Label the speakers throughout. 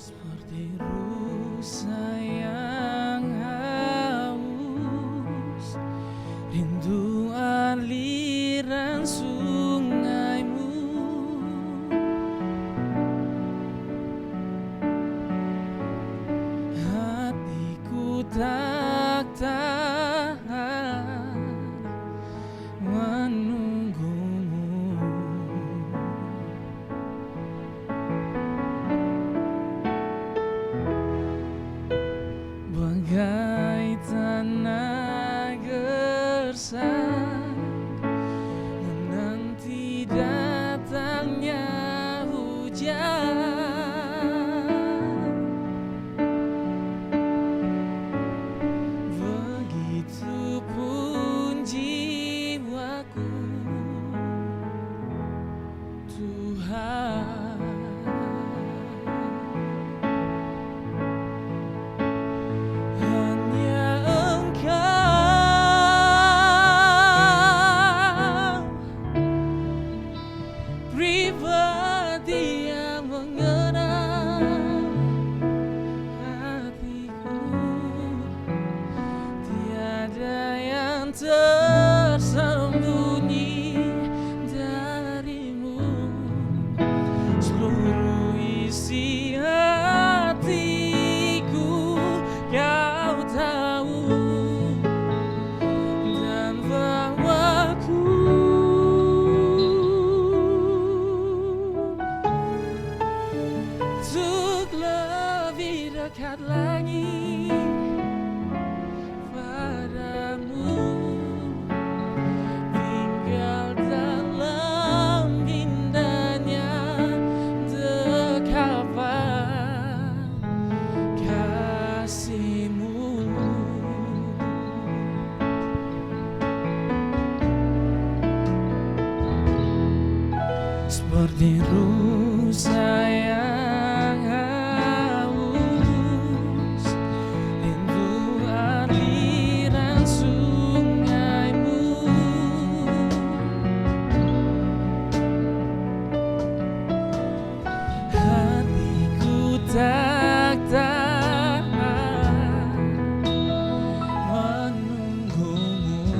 Speaker 1: Seperti rusa yang haus, rindu aliran sungaimu. Hatiku tak tahan menunggumu. Bagai tanah gersang menanti datangnya hujan, begitupun jiwaku, Tuhan. Pribadi yang mengenal hatiku, tiada yang tersembunyi darimu. Seluruh isi hatiku kau tahu, dan bahwaku untuk lebih dekat lagi padamu, tinggal dalam indahnya dekapan kasih-Mu. Seperti rusa yang haus, rindu aliran sungaimu. Hatiku tak tahan menunggumu.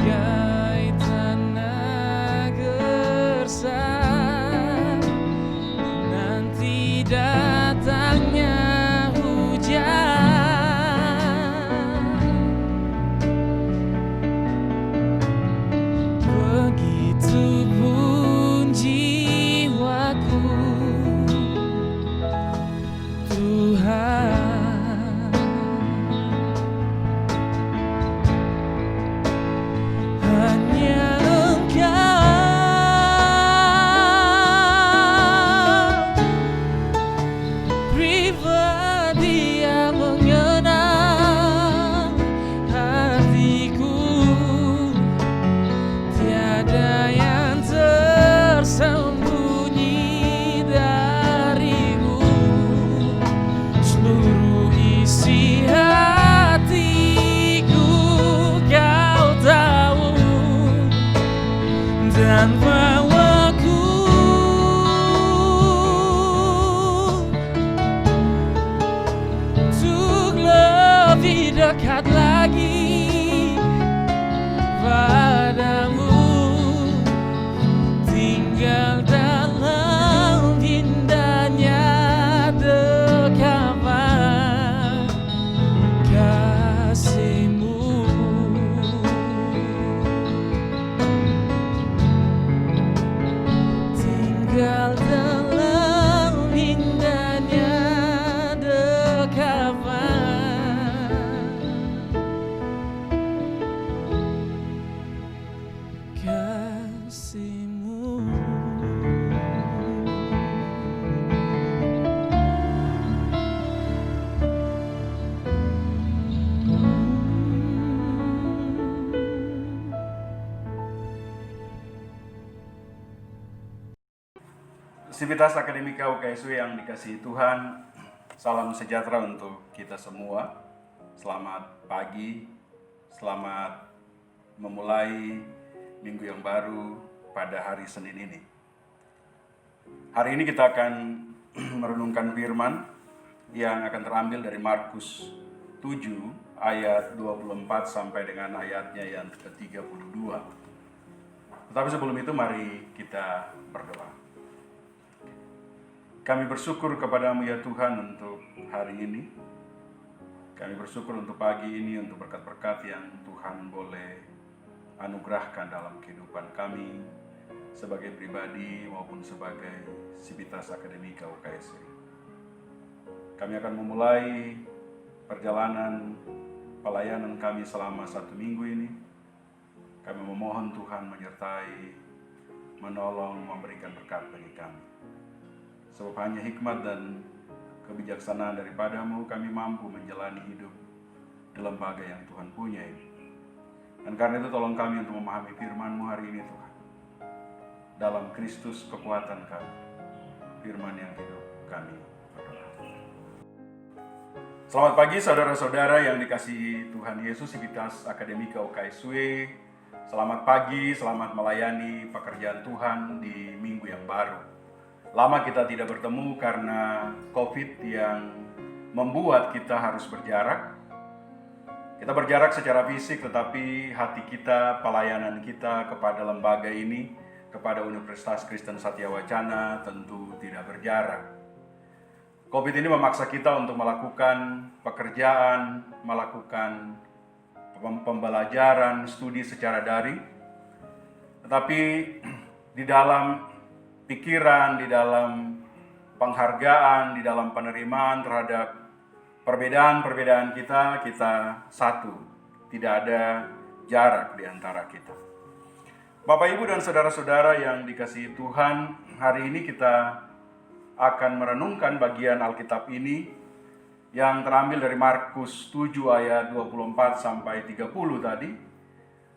Speaker 1: Bagai tanah gersang menanti datangnya hujan, begitupun jiwaku, Tuhan. Hanya Engkau, pribadi yang mengenal hatiku, tiada yang tersembunyi darimu. Seluruh isi hatiku kau tahu, dan bahwaku untuk lebih dekat lagi padamu, tinggal dalam indahnya dekapan kasih-Mu. Tinggal dalam indahnya dekapan kasih-Mu.
Speaker 2: Sivitas Akademika UKSW yang dikasihi Tuhan, salam sejahtera untuk kita semua. Selamat pagi, selamat memulai minggu yang baru pada hari Senin ini. Hari ini kita akan merenungkan firman yang akan terambil dari Markus 7 ayat 24 sampai dengan ayatnya yang ke-32. Tetapi sebelum itu mari kita berdoa. Kami bersyukur kepadamu ya Tuhan untuk hari ini. Kami bersyukur untuk pagi ini, untuk berkat-berkat yang Tuhan boleh anugerahkan dalam kehidupan kami sebagai pribadi maupun sebagai Sivitas Akademika UKSW. Kami akan memulai perjalanan pelayanan kami selama 1 minggu ini. Kami memohon Tuhan menyertai, menolong, memberikan berkat bagi kami. Sebab hanya hikmat dan kebijaksanaan daripadamu kami mampu menjalani hidup di lembaga yang Tuhan punya ini. Dan karena itu tolong kami untuk memahami firman-Mu hari ini Tuhan. Dalam Kristus kekuatan kami, firman yang hidup kami berdoa. Selamat pagi saudara-saudara yang dikasihi Tuhan Yesus, Sivitas Akademika UKSW. Selamat pagi, selamat melayani pekerjaan Tuhan di minggu yang baru. Lama kita tidak bertemu karena COVID yang membuat kita harus berjarak. Kita berjarak secara fisik, tetapi hati kita, pelayanan kita kepada lembaga ini, kepada Universitas Kristen Satya Wacana tentu tidak berjarak. COVID ini memaksa kita untuk melakukan pekerjaan, melakukan pembelajaran, studi secara daring. Tetapi di dalam pikiran, di dalam penghargaan, di dalam penerimaan terhadap perbedaan-perbedaan kita satu. Tidak ada jarak di antara kita. Bapak, Ibu, dan saudara-saudara yang dikasihi Tuhan, hari ini kita akan merenungkan bagian Alkitab ini yang terambil dari Markus 7 ayat 24 sampai 30 tadi.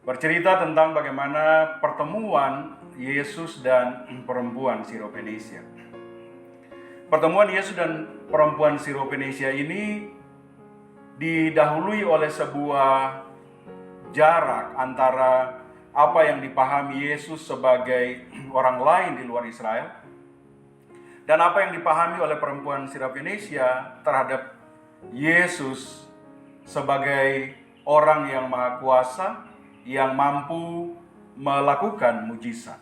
Speaker 2: Bercerita tentang bagaimana pertemuan Yesus dan perempuan Syropenicia. Pertemuan Yesus dan perempuan Syropenicia ini didahului oleh sebuah jarak antara apa yang dipahami Yesus sebagai orang lain di luar Israel dan apa yang dipahami oleh perempuan Syropenicia terhadap Yesus sebagai orang yang maha kuasa yang mampu melakukan mujizat.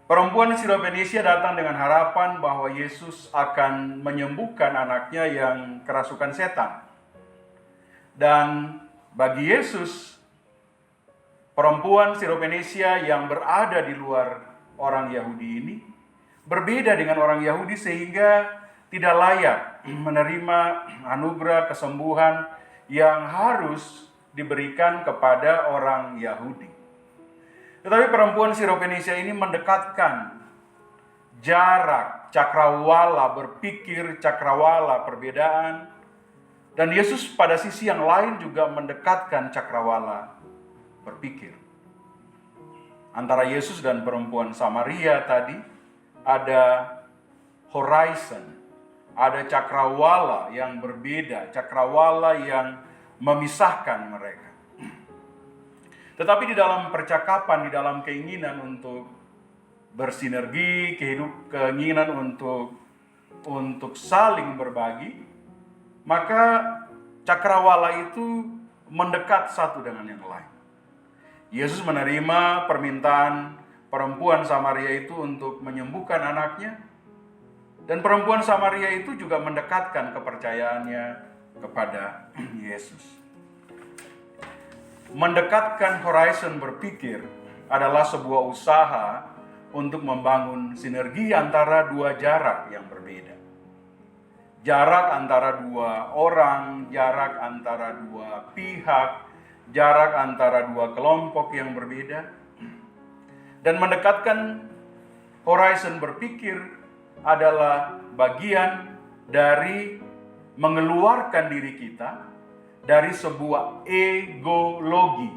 Speaker 2: Perempuan Syropenicia datang dengan harapan bahwa Yesus akan menyembuhkan anaknya yang kerasukan setan. Dan bagi Yesus, perempuan Syropenicia yang berada di luar orang Yahudi ini berbeda dengan orang Yahudi sehingga tidak layak menerima anugerah kesembuhan yang harus diberikan kepada orang Yahudi. Tetapi perempuan Syropenicia ini mendekatkan jarak, cakrawala berpikir, cakrawala perbedaan. Dan Yesus pada sisi yang lain juga mendekatkan cakrawala berpikir. Antara Yesus dan perempuan Samaria tadi ada horizon, ada cakrawala yang berbeda, cakrawala yang memisahkan mereka. Tetapi di dalam percakapan, di dalam keinginan untuk bersinergi, keinginan untuk saling berbagi, maka cakrawala itu mendekat satu dengan yang lain. Yesus menerima permintaan perempuan Samaria itu untuk menyembuhkan anaknya, dan perempuan Samaria itu juga mendekatkan kepercayaannya kepada Yesus. Mendekatkan horizon berpikir adalah sebuah usaha untuk membangun sinergi antara dua jarak yang berbeda. Jarak antara dua orang, jarak antara dua pihak, jarak antara dua kelompok yang berbeda. Dan mendekatkan horizon berpikir adalah bagian dari mengeluarkan diri kita dari sebuah egologi.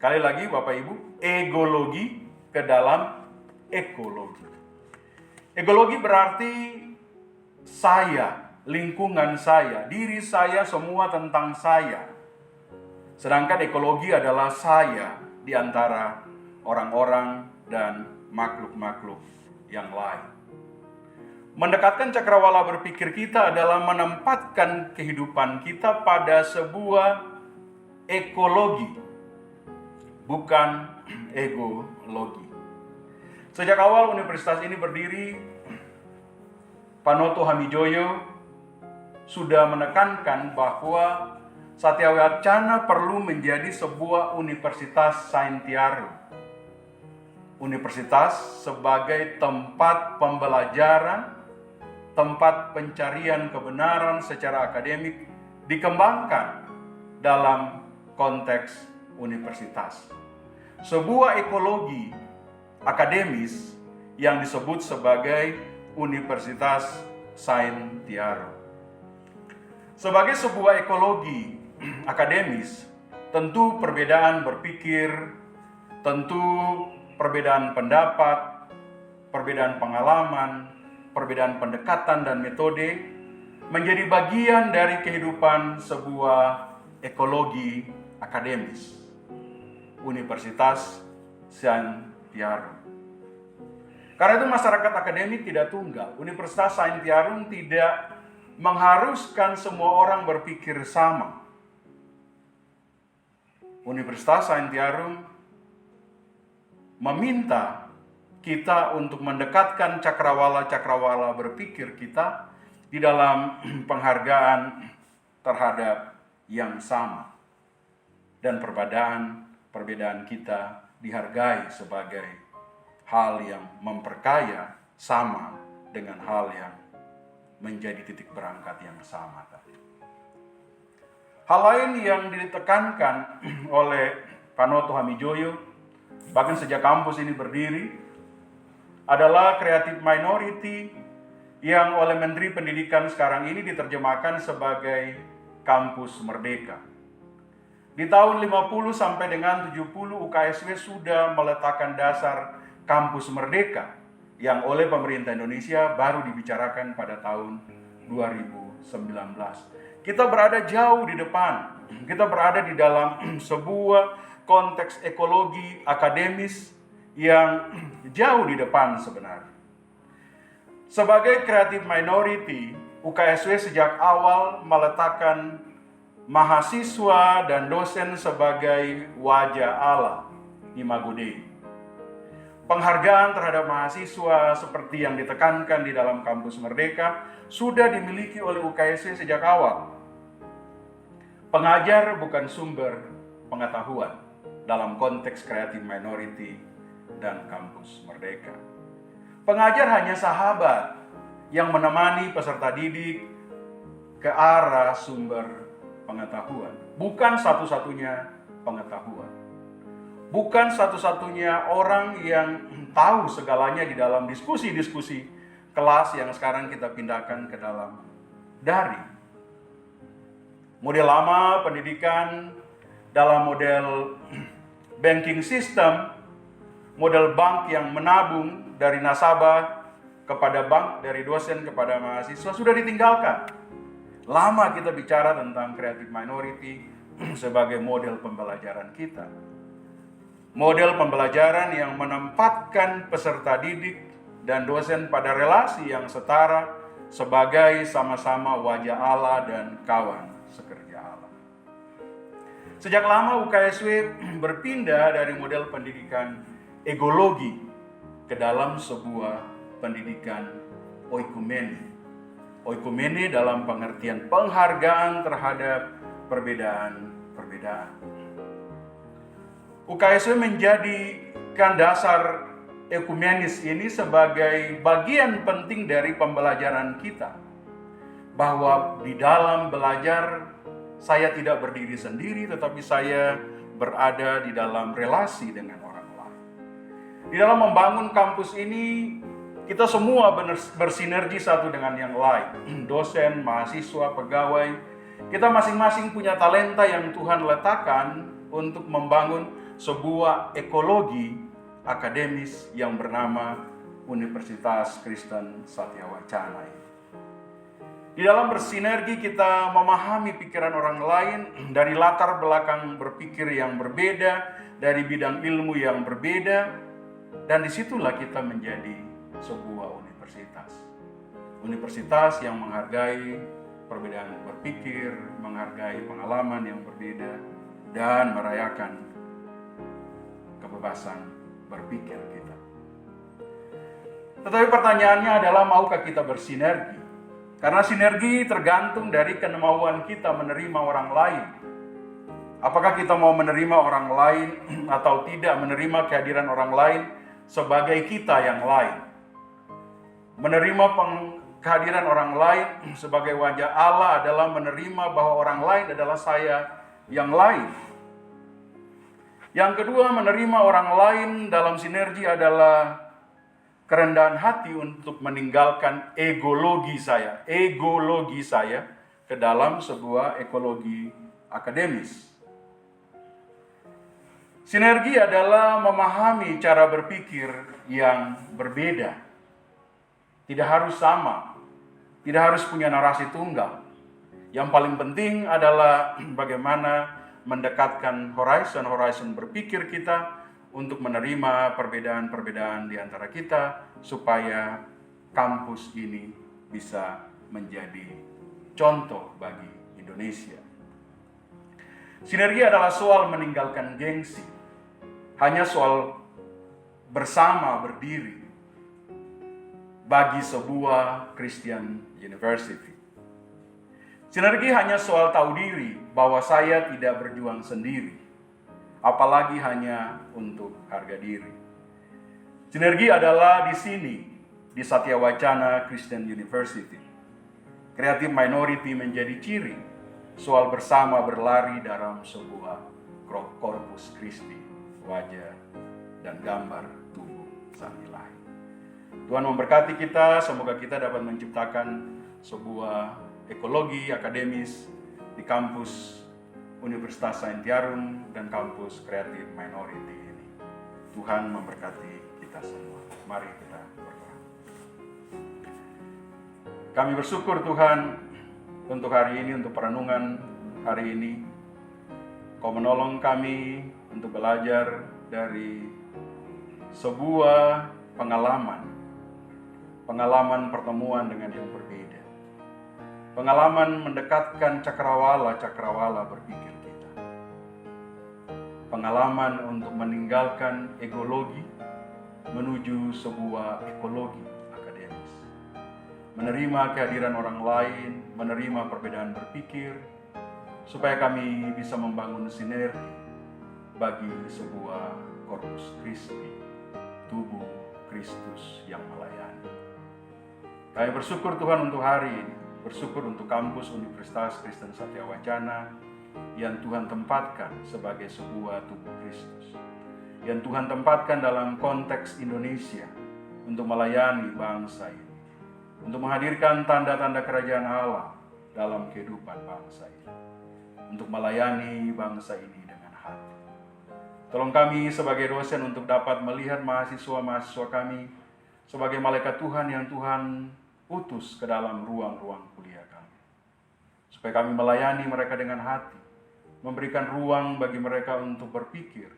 Speaker 2: Sekali lagi Bapak Ibu, egologi ke dalam ekologi. Egologi berarti saya, lingkungan saya, diri saya, semua tentang saya. Sedangkan ekologi adalah saya di antara orang-orang dan makhluk-makhluk yang lain. Mendekatkan cakrawala berpikir kita adalah menempatkan kehidupan kita pada sebuah ekologi, bukan egologi. Sejak awal universitas ini berdiri, Panoto Hamijoyo sudah menekankan bahwa Satya Wacana perlu menjadi sebuah universitas saintiaru. Universitas sebagai tempat pembelajaran, tempat pencarian kebenaran secara akademik dikembangkan dalam konteks universitas. Sebuah ekologi akademis yang disebut sebagai universitas saintiaru. Sebagai sebuah ekologi akademis, tentu perbedaan berpikir, tentu perbedaan pendapat, perbedaan pengalaman, perbedaan pendekatan dan metode menjadi bagian dari kehidupan sebuah ekologi akademis. Universitas Saintiarum. Karena itu masyarakat akademik tidak tunggal. Universitas Saintiarum tidak mengharuskan semua orang berpikir sama. Universitas Saintiarum meminta kita untuk mendekatkan cakrawala-cakrawala berpikir kita di dalam penghargaan terhadap yang sama. Dan perbedaan kita dihargai sebagai hal yang memperkaya sama dengan hal yang menjadi titik berangkat yang sama tadi. Hal lain yang ditekankan oleh Panoto Hamijoyo, bahkan sejak kampus ini berdiri, adalah creative minority yang oleh Menteri Pendidikan sekarang ini diterjemahkan sebagai kampus merdeka. Di tahun 50 sampai dengan 70 UKSW sudah meletakkan dasar kampus merdeka yang oleh pemerintah Indonesia baru dibicarakan pada tahun 2019. Kita berada jauh di depan, kita berada di dalam sebuah konteks ekologi akademis yang jauh di depan sebenarnya. Sebagai creative minority, UKSW sejak awal meletakkan mahasiswa dan dosen sebagai wajah Allah, Imago Dei. Penghargaan terhadap mahasiswa seperti yang ditekankan di dalam kampus Merdeka sudah dimiliki oleh UKSW sejak awal. Pengajar bukan sumber pengetahuan dalam konteks creative minority dan kampus Merdeka. Pengajar hanya sahabat yang menemani peserta didik ke arah sumber pengetahuan, bukan satu-satunya pengetahuan. Bukan satu-satunya orang yang tahu segalanya di dalam diskusi-diskusi kelas yang sekarang kita pindahkan ke dalam daring. Model lama pendidikan dalam model banking system, model bank yang menabung dari nasabah kepada bank, dari dosen kepada mahasiswa sudah ditinggalkan. Lama kita bicara tentang creative minority sebagai model pembelajaran kita. Model pembelajaran yang menempatkan peserta didik dan dosen pada relasi yang setara sebagai sama-sama wajah Allah dan kawan sekerja Allah. Sejak lama UKSW berpindah dari model pendidikan egologi ke dalam sebuah pendidikan oikumene. Oikumene dalam pengertian penghargaan terhadap perbedaan-perbedaan. UKSW menjadikan dasar ekumenis ini sebagai bagian penting dari pembelajaran kita. Bahwa di dalam belajar saya tidak berdiri sendiri, tetapi saya berada di dalam relasi dengan orang lain. Di dalam membangun kampus ini, kita semua bersinergi satu dengan yang lain. Dosen, mahasiswa, pegawai, kita masing-masing punya talenta yang Tuhan letakkan untuk membangun sebuah ekologi akademis yang bernama Universitas Kristen Satya Wacana. Di dalam bersinergi kita memahami pikiran orang lain dari latar belakang berpikir yang berbeda, dari bidang ilmu yang berbeda, dan disitulah kita menjadi sebuah universitas. Universitas yang menghargai perbedaan berpikir, menghargai pengalaman yang berbeda, dan merayakan kebebasan berpikir kita. Tetapi pertanyaannya adalah, maukah kita bersinergi? Karena sinergi tergantung dari kemauan kita menerima orang lain. Apakah kita mau menerima orang lain atau tidak menerima kehadiran orang lain sebagai kita yang lain? Menerima kehadiran orang lain sebagai wajah Allah adalah menerima bahwa orang lain adalah saya yang lain. Yang kedua, menerima orang lain dalam sinergi adalah kerendahan hati untuk meninggalkan egologi saya ke dalam sebuah ekologi akademis. Sinergi adalah memahami cara berpikir yang berbeda. Tidak harus sama, tidak harus punya narasi tunggal. Yang paling penting adalah bagaimana mendekatkan horizon berpikir kita untuk menerima perbedaan-perbedaan di antara kita, supaya kampus ini bisa menjadi contoh bagi Indonesia. Sinergi adalah soal meninggalkan gengsi, hanya soal bersama berdiri bagi sebuah Christian University. Sinergi hanya soal tahu diri bahwa saya tidak berjuang sendiri, apalagi hanya untuk harga diri. Sinergi adalah di sini, di Satya Wacana Christian University. Creative minority menjadi ciri soal bersama berlari dalam sebuah Corpus Christi, wajah dan gambar tubuh Sang Ilahi. Tuhan memberkati kita, semoga kita dapat menciptakan sebuah ekologi akademis di kampus Universitas Saintiarum dan kampus Creative Minority ini. Tuhan memberkati kita semua. Mari kita berdoa. Kami bersyukur Tuhan untuk hari ini, untuk perenungan hari ini. Kau menolong kami untuk belajar dari sebuah pengalaman pertemuan dengan yang berbeda. Pengalaman mendekatkan cakrawala berpikir kita. Pengalaman untuk meninggalkan egologi menuju sebuah ekologi akademis. Menerima kehadiran orang lain, menerima perbedaan berpikir, supaya kami bisa membangun sinergi bagi sebuah Corpus Christi, tubuh Kristus yang melayani. Kami bersyukur Tuhan untuk hari ini. Bersyukur untuk kampus Universitas Kristen Satya Wacana yang Tuhan tempatkan sebagai sebuah tubuh Kristus. Yang Tuhan tempatkan dalam konteks Indonesia untuk melayani bangsa ini. Untuk menghadirkan tanda-tanda kerajaan Allah dalam kehidupan bangsa ini. Untuk melayani bangsa ini dengan hati. Tolong kami sebagai dosen untuk dapat melihat mahasiswa-mahasiswa kami sebagai malaikat Tuhan yang Tuhan utus ke dalam ruang-ruang kuliah kami. Supaya kami melayani mereka dengan hati, memberikan ruang bagi mereka untuk berpikir,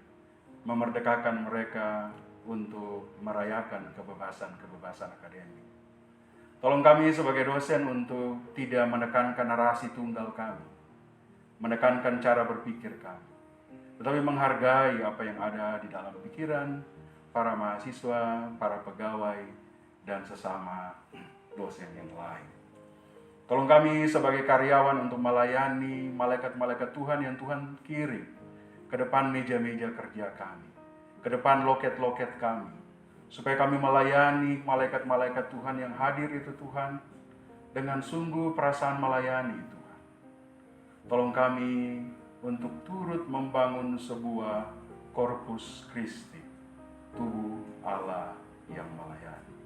Speaker 2: memerdekakan mereka untuk merayakan kebebasan akademik. Tolong kami sebagai dosen untuk tidak menekankan narasi tunggal kami, menekankan cara berpikir kami, tetapi menghargai apa yang ada di dalam pikiran para mahasiswa, para pegawai, dan sesama dosen yang lain. Tolong kami sebagai karyawan untuk melayani malaikat-malaikat Tuhan yang Tuhan kirim ke depan meja-meja kerja kami, ke depan loket-loket kami, supaya kami melayani malaikat-malaikat Tuhan yang hadir itu Tuhan, dengan sungguh perasaan melayani Tuhan. Tolong kami untuk turut membangun sebuah Corpus Christi, tubuh Allah yang melayani.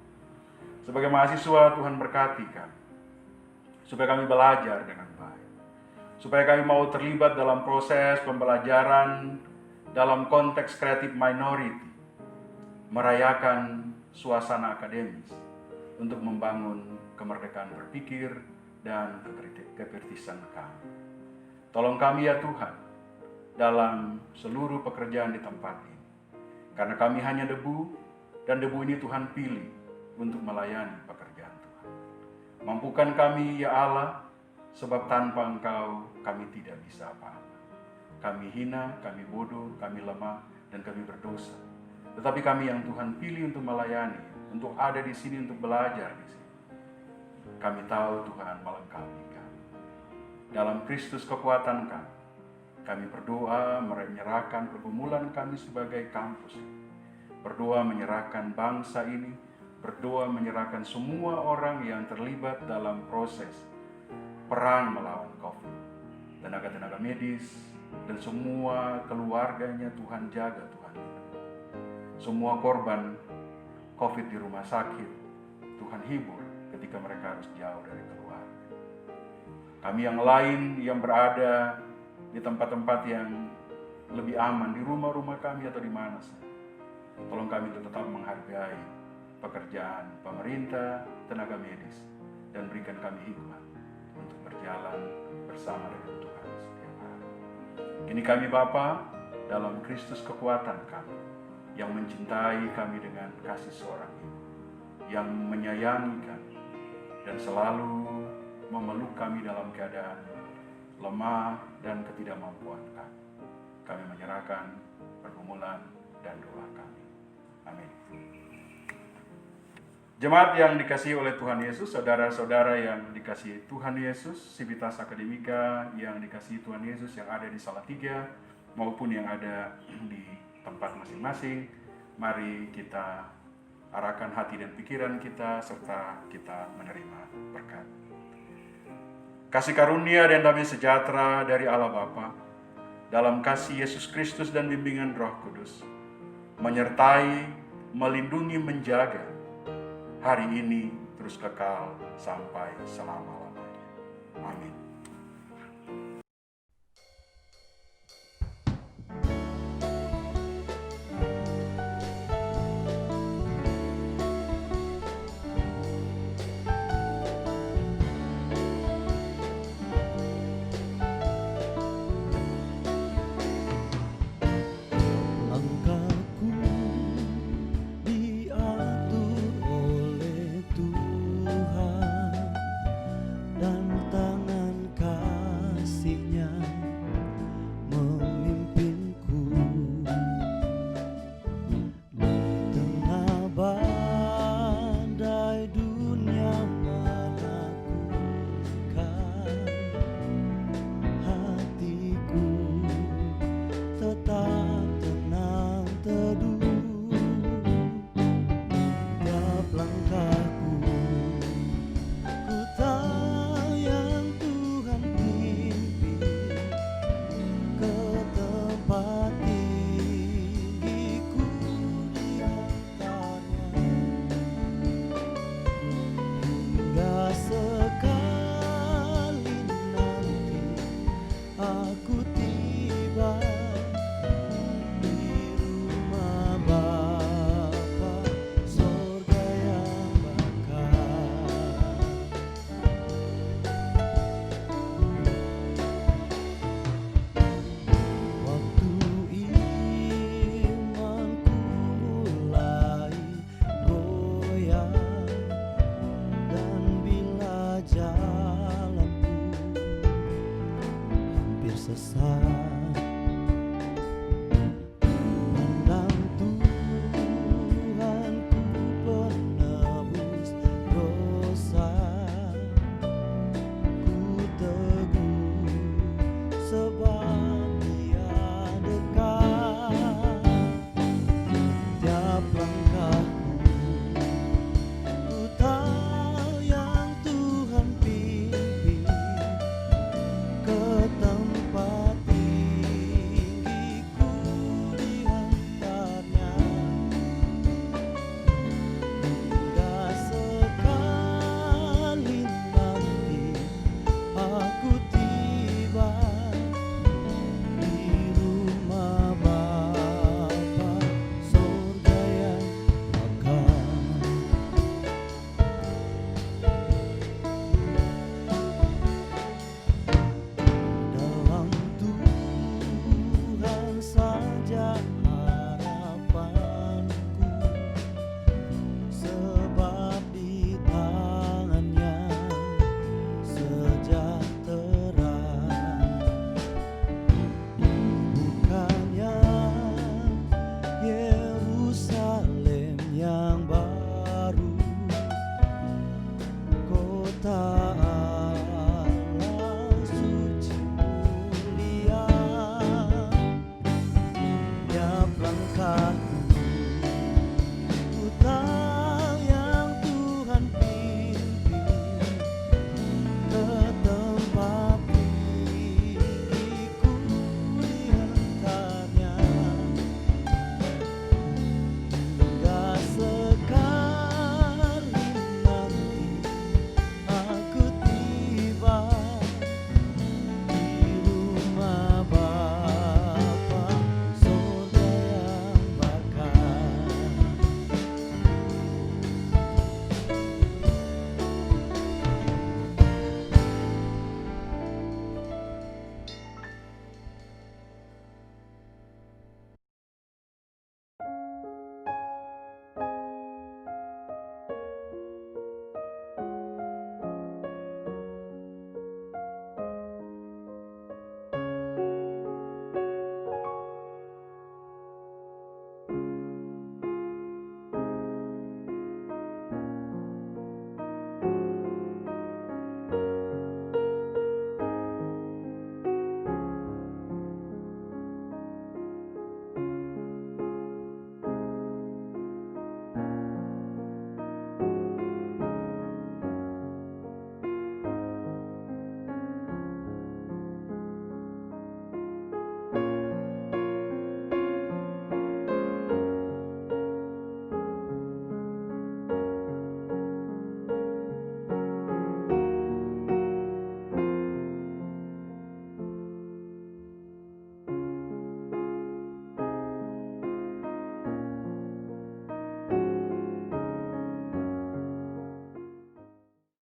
Speaker 2: Sebagai mahasiswa, Tuhan berkati kami, supaya kami belajar dengan baik, supaya kami mau terlibat dalam proses pembelajaran dalam konteks creative minority, merayakan suasana akademis untuk membangun kemerdekaan berpikir, dan kekritisan kami. Tolong kami ya Tuhan, dalam seluruh pekerjaan di tempat ini. Karena kami hanya debu, dan debu ini Tuhan pilih untuk melayani pekerjaan Tuhan. Mampukan kami ya Allah, sebab tanpa Engkau kami tidak bisa apa-apa. Kami hina, kami bodoh, kami lemah, dan kami berdosa. Tetapi kami yang Tuhan pilih untuk melayani, untuk ada di sini, untuk belajar di sini. Kami tahu Tuhan melengkapi kami. Dalam Kristus kekuatan kami berdoa menyerahkan pergumulan kami sebagai kampus. Berdoa menyerahkan bangsa ini, berdoa menyerahkan semua orang yang terlibat dalam proses perang melawan COVID. Tenaga-tenaga medis dan semua keluarganya Tuhan jaga, Tuhan. Semua korban COVID di rumah sakit, Tuhan hibur ketika mereka harus jauh dari keluarga. Kami yang lain yang berada di tempat-tempat yang lebih aman, di rumah-rumah kami atau di mana saja. Tolong kami untuk tetap menghargai pekerjaan pemerintah, tenaga medis, dan berikan kami hikmat untuk berjalan bersama dengan Tuhan setiap hari. Kini kami Bapa, dalam Kristus kekuatan kami, yang mencintai kami dengan kasih seorang ibu, yang menyayangi kami, dan selalu memeluk kami dalam keadaan lemah dan ketidakmampuan kami. Kami menyerahkan pergumulan dan doa kami. Amin. Jemaat yang dikasihi oleh Tuhan Yesus, saudara-saudara yang dikasihi Tuhan Yesus, Civitas Akademika yang dikasihi Tuhan Yesus yang ada di Salatiga maupun yang ada di tempat masing-masing, mari kita arahkan hati dan pikiran kita serta kita menerima berkat. Kasih karunia dan damai sejahtera dari Allah Bapa, dalam kasih Yesus Kristus dan bimbingan Roh Kudus, menyertai, melindungi, menjaga hari ini terus kekal sampai selama-lamanya. Amin.